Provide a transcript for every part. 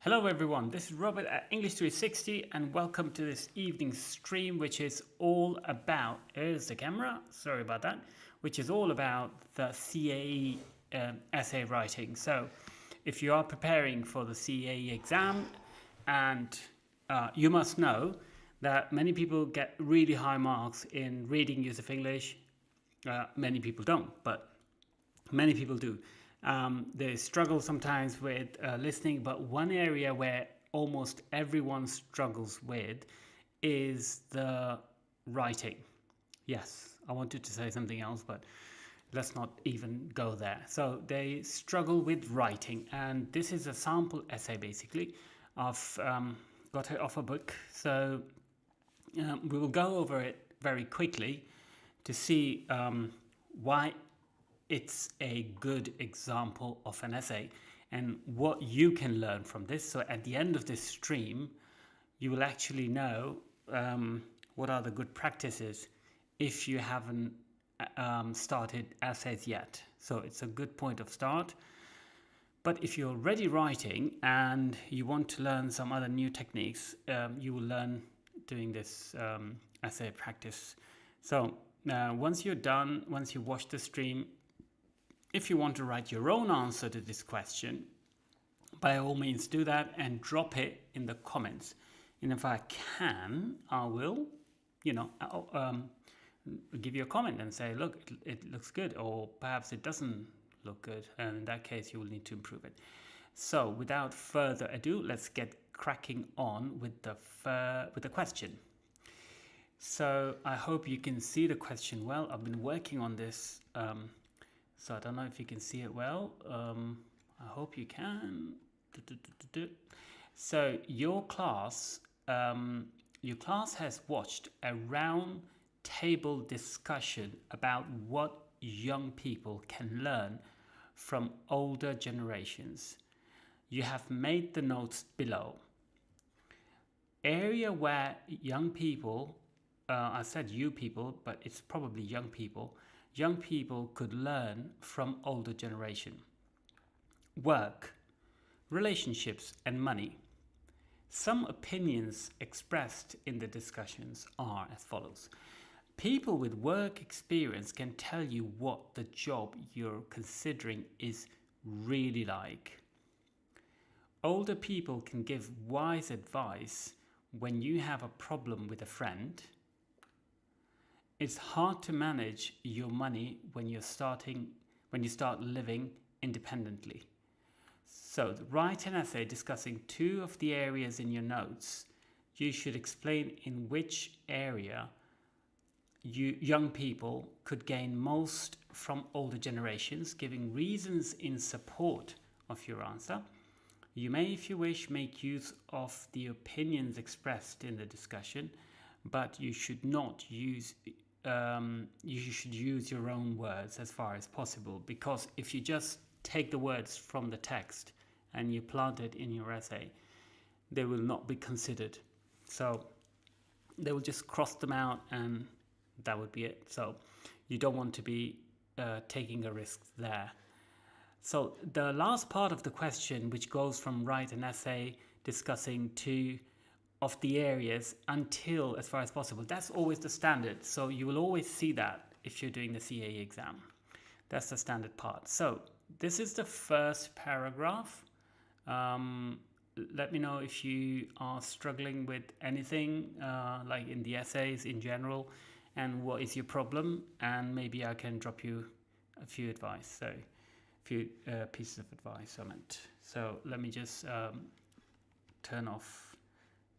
Hello everyone, this is Robert at English 360 and welcome to this evening stream which is all about, here's the camera, sorry about that, which is all about the CAE essay writing. So if you are preparing for the CAE exam, and you must know that many people get really high marks in reading use of English. Many people don't, but many people do. They struggle sometimes with listening, but one area where almost everyone struggles with is the writing. Yes, I wanted to say something else, but let's not even go there. So they struggle with writing, and this is a sample essay basically. I've got it off a book, so we will go over it very quickly to see why it's a good example of an essay and what you can learn from this. So at the end of this stream, you will actually know what are the good practices if you haven't started essays yet. So it's a good point of start. But if you're already writing and you want to learn some other new techniques, you will learn doing this essay practice. So once you're done, once you watch the stream, if you want to write your own answer to this question, by all means do that and drop it in the comments. And if I can, I will, give you a comment and say, look, it looks good, or perhaps it doesn't look good. And in that case, you will need to improve it. So without further ado, let's get cracking on with the question. So I hope you can see the question well. I've been working on this. So I don't know if you can see it well. I hope you can. So your class has watched a round table discussion about what young people can learn from older generations. You have made the notes below. Area where young people, I said you people, but it's probably young people could learn from older generation. Work, relationships and money. Some opinions expressed in the discussions are as follows. People with work experience can tell you what the job you're considering is really like. Older people can give wise advice when you have a problem with a friend. It's hard to manage your money when you start living independently. So write an essay discussing two of the areas in your notes. You should explain in which area young people could gain most from older generations, giving reasons in support of your answer. You may, if you wish, make use of the opinions expressed in the discussion, but you should not use you should use your own words as far as possible, because if you just take the words from the text and you plant it in your essay, they will not be considered. So they will just cross them out and that would be it. So you don't want to be taking a risk there. So the last part of the question, which goes from write an essay discussing two of the areas until as far as possible, that's always the standard. So you will always see that if you're doing the CAE exam. That's the standard part. So this is the first paragraph. Let me know if you are struggling with anything, like in the essays in general, and what is your problem, and maybe I can drop you a few advice. So a few pieces of advice I meant. So let me just turn off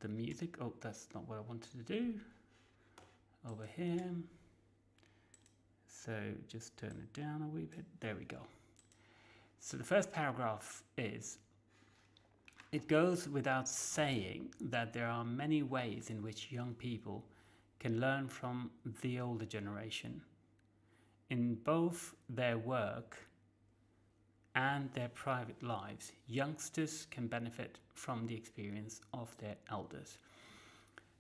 the music. Oh, that's not what I wanted to do. Over here. So just turn it down a wee bit. There we go. So the first paragraph is, it goes without saying that there are many ways in which young people can learn from the older generation. In both their work and their private lives, youngsters can benefit from the experience of their elders.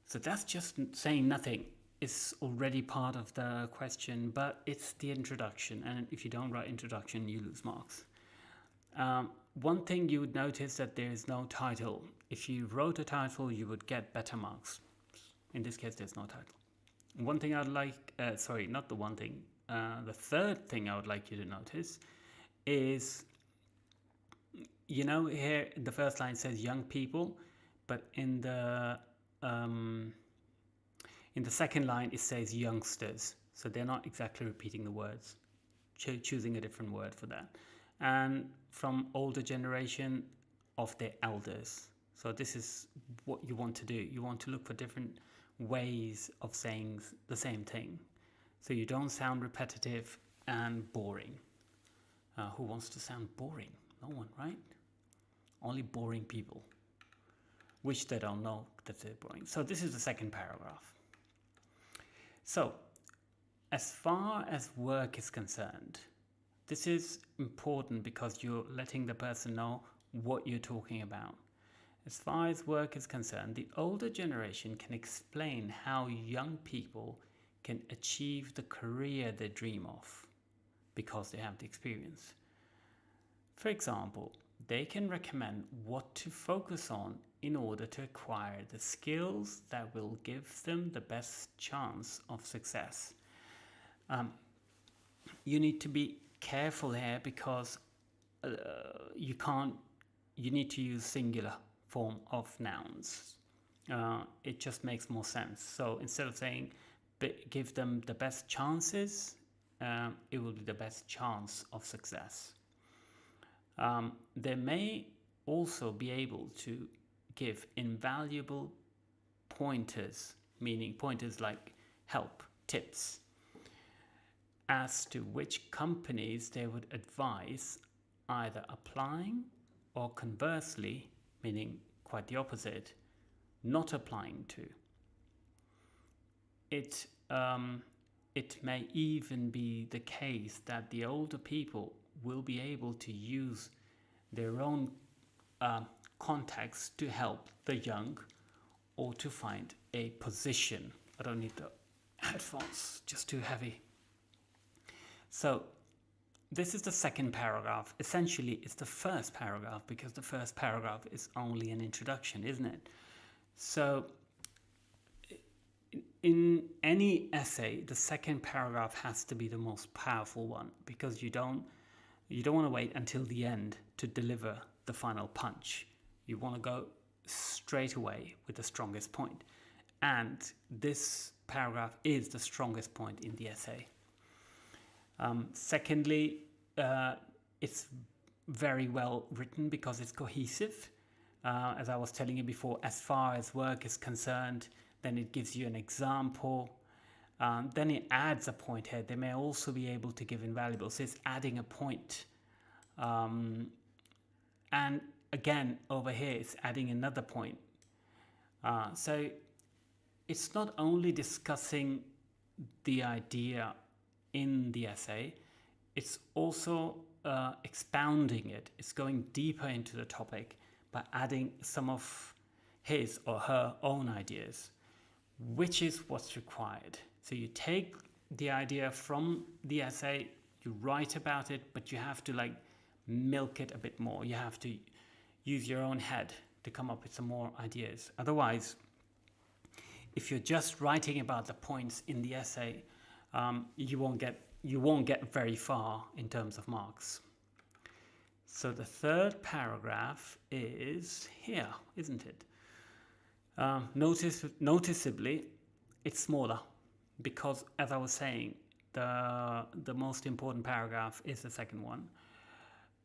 So that's just saying nothing. It's already part of the question, but it's the introduction. And if you don't write introduction, you lose marks. One thing you would notice that there is no title. If you wrote a title, you would get better marks. In this case, there's no title. One thing I'd like, sorry, not the one thing. The third thing I would like you to notice is, you know, here the first line says young people, but in the second line it says youngsters. So they're not exactly repeating the words, choosing a different word for that. And from older generation, of their elders. So this is what you want to do. You want to look for different ways of saying the same thing, so you don't sound repetitive and boring. Who wants to sound boring? No one, right? Only boring people, which they don't know that they're boring. So this is the second paragraph. So as far as work is concerned, this is important because you're letting the person know what you're talking about. As far as work is concerned, the older generation can explain how young people can achieve the career they dream of because they have the experience. For example, they can recommend what to focus on in order to acquire the skills that will give them the best chance of success. You need to be careful here because you need to use singular form of nouns. It just makes more sense. So instead of saying give them the best chances, it will be the best chance of success. They may also be able to give invaluable pointers, meaning pointers like help, tips, as to which companies they would advise either applying or conversely, meaning quite the opposite, not applying to. It may even be the case that the older people will be able to use their own contacts to help the young or to find a position. I don't need the headphones, just too heavy. So this is the second paragraph. Essentially, it's the first paragraph because the first paragraph is only an introduction, isn't it? So in any essay, the second paragraph has to be the most powerful one because you don't want to wait until the end to deliver the final punch. You want to go straight away with the strongest point. And this paragraph is the strongest point in the essay. Secondly, it's very well written because it's cohesive. As I was telling you before, as far as work is concerned, then it gives you an example. Then it adds a point here. They may also be able to give invaluable. So it's adding a point. And again, over here, it's adding another point. So it's not only discussing the idea in the essay, it's also expounding it. It's going deeper into the topic by adding some of his or her own ideas, which is what's required. So you take the idea from the essay, you write about it, but you have to milk it a bit more. You have to use your own head to come up with some more ideas. Otherwise, if you're just writing about the points in the essay, you won't get very far in terms of marks. So the third paragraph is here, isn't it? Noticeably, it's smaller because, as I was saying, the most important paragraph is the second one.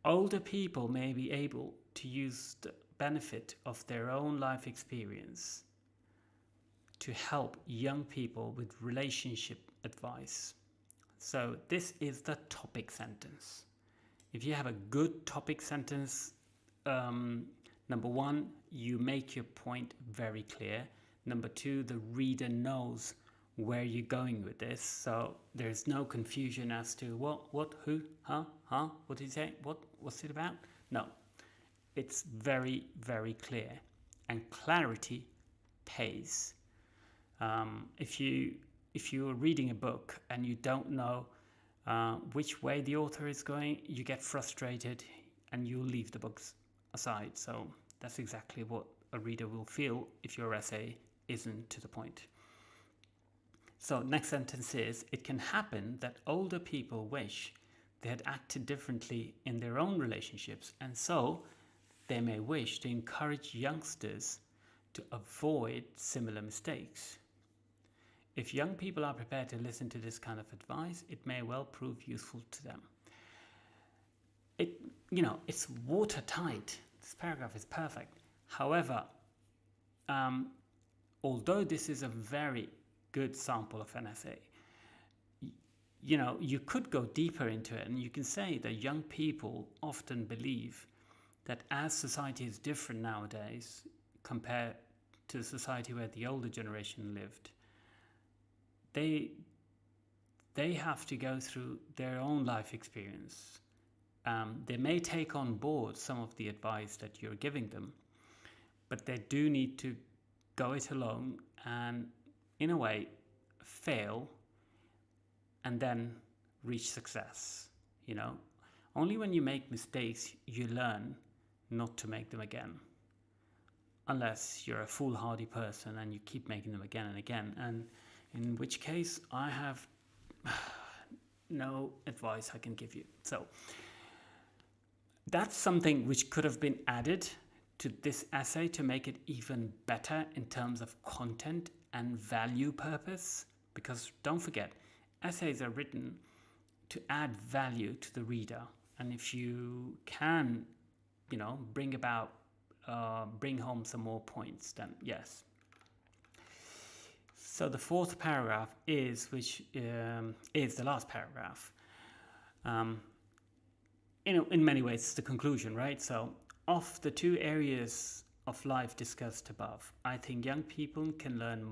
Older people may be able to use the benefit of their own life experience to help young people with relationship advice. So this is the topic sentence. If you have a good topic sentence, number one, you make your point very clear. Number two, the reader knows where you're going with this, so there's no confusion as to what, who, huh, what did he say, what's it about? No, it's very, very clear, and clarity pays. If you're reading a book and you don't know which way the author is going, you get frustrated. and you'll leave the books aside. So that's exactly what a reader will feel if your essay isn't to the point. So next sentence is, it can happen that older people wish they had acted differently in their own relationships, and so they may wish to encourage youngsters to avoid similar mistakes. If young people are prepared to listen to this kind of advice, it may well prove useful to them. It's watertight. This paragraph is perfect. However, although this is a very good sample of an essay, you could go deeper into it, and you can say that young people often believe that as society is different nowadays compared to the society where the older generation lived, they have to go through their own life experience. They may take on board some of the advice that you're giving them, but they do need to go it alone and, in a way, fail and then reach success. Only when you make mistakes you learn not to make them again, unless you're a foolhardy person and you keep making them again and again, and in which case I have no advice I can give you. So that's something which could have been added to this essay to make it even better in terms of content and value purpose, because don't forget, essays are written to add value to the reader, and if you can bring home some more points, then yes. So the fourth paragraph is the last paragraph. In many ways, it's the conclusion, right? So, of the two areas of life discussed above, I think young people can learn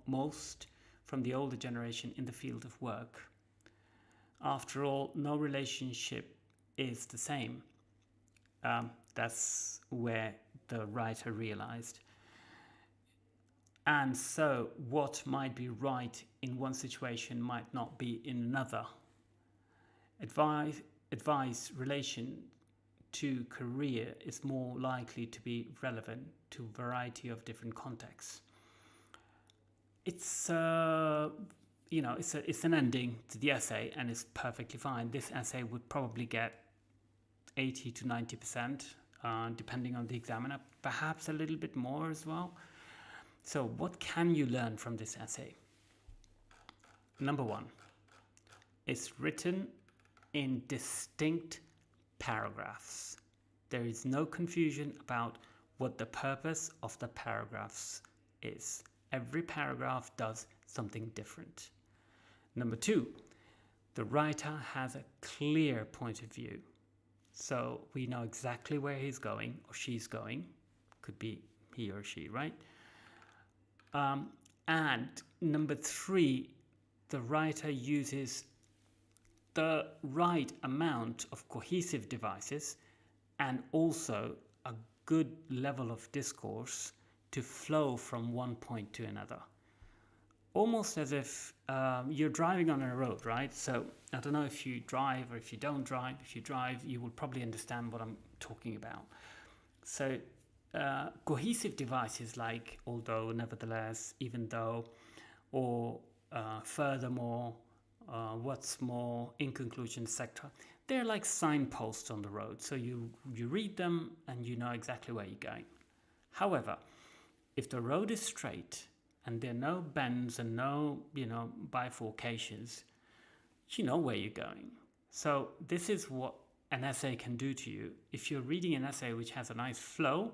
most from the older generation in the field of work. After all, no relationship is the same. That's where the writer realized. And so what might be right in one situation might not be in another. Advice relation to career is more likely to be relevant to a variety of different contexts. It's it's an ending to the essay, and it's perfectly fine. This essay would probably get 80 to 90%, depending on the examiner, perhaps a little bit more as well. So what can you learn from this essay? Number one, it's written in distinct paragraphs. There is no confusion about what the purpose of the paragraphs is. Every paragraph does something different. Number two, the writer has a clear point of view. So we know exactly where he's going or she's going. Could be he or she, right? And number three, the writer uses the right amount of cohesive devices and also a good level of discourse to flow from one point to another. Almost as if you're driving on a road, right? So I don't know if you drive or if you don't drive. If you drive, you will probably understand what I'm talking about. So cohesive devices like although, nevertheless, even though, or furthermore, what's more, in conclusion, etc. They're like signposts on the road. So you read them and you know exactly where you're going. However, if the road is straight and there are no bends and no, bifurcations, you know where you're going. So this is what an essay can do to you. If you're reading an essay which has a nice flow,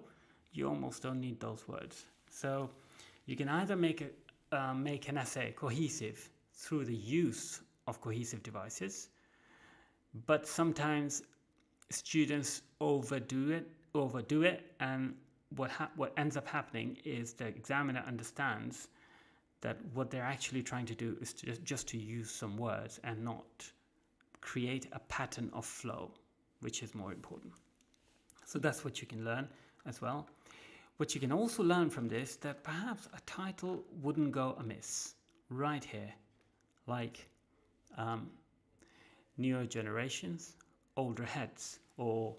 you almost don't need those words. So you can either make an essay cohesive through the use of cohesive devices, but sometimes students overdo it, and what ends up happening is the examiner understands that what they're actually trying to do is just to use some words and not create a pattern of flow, which is more important. So that's what you can learn as well. What you can also learn from this, that perhaps a title wouldn't go amiss right here, like newer generations, older heads, or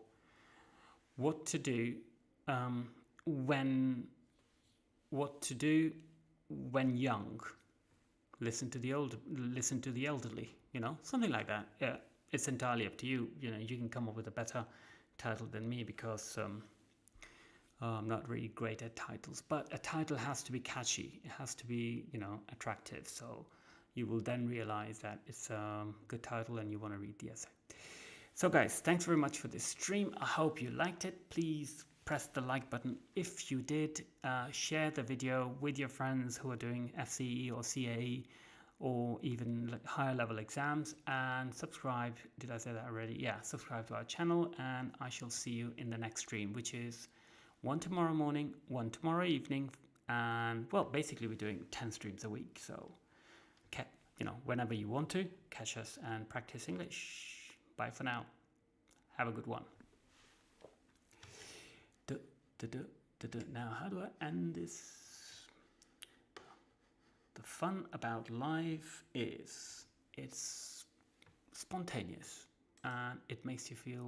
what to do when young. Listen to the elderly, something like that. Yeah, it's entirely up to you. You can come up with a better title than me, because I'm not really great at titles, but a title has to be catchy. It has to be, attractive. So you will then realize that it's a good title and you want to read the essay. So guys, thanks very much for this stream. I hope you liked it. Please press the like button if you did. Share the video with your friends who are doing FCE or CAE or even higher level exams, and subscribe. Did I say that already? Yeah, subscribe to our channel, and I shall see you in the next stream, which is one tomorrow morning, one tomorrow evening, and well, basically we're doing 10 streams a week. So, whenever you want to, catch us and practice English. Bye for now. Have a good one. Now, how do I end this? The fun about live is it's spontaneous and it makes you feel